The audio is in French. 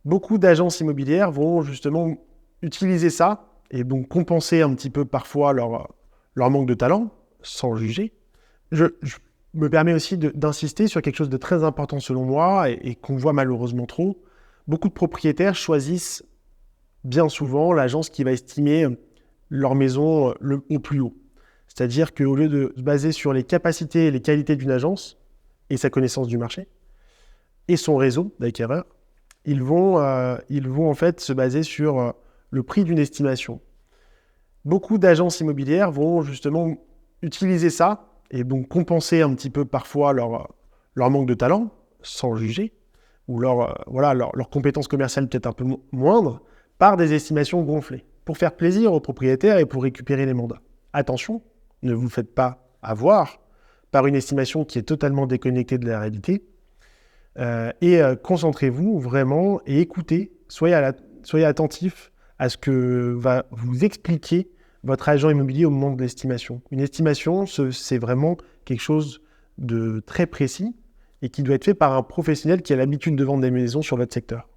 Beaucoup d'agences immobilières vont justement utiliser ça et donc compenser un petit peu parfois leur manque de talent, sans juger. Je me permets aussi d'insister sur quelque chose de très important selon moi et qu'on voit malheureusement trop. Beaucoup de propriétaires choisissent bien souvent l'agence qui va estimer leur maison au plus haut. C'est-à-dire qu'au lieu de se baser sur les capacités et les qualités d'une agence et sa connaissance du marché et son réseau d'acquéreurs, ils vont en fait se baser sur le prix d'une estimation. Beaucoup d'agences immobilières vont justement utiliser ça et donc compenser un petit peu parfois leur manque de talent, sans juger, ou leur compétence commerciale peut-être un peu moindre, par des estimations gonflées, pour faire plaisir aux propriétaires et pour récupérer les mandats. Attention, ne vous faites pas avoir par une estimation qui est totalement déconnectée de la réalité, concentrez-vous vraiment et écoutez, soyez attentif à ce que va vous expliquer votre agent immobilier au moment de l'estimation. Une estimation, c'est vraiment quelque chose de très précis et qui doit être fait par un professionnel qui a l'habitude de vendre des maisons sur votre secteur.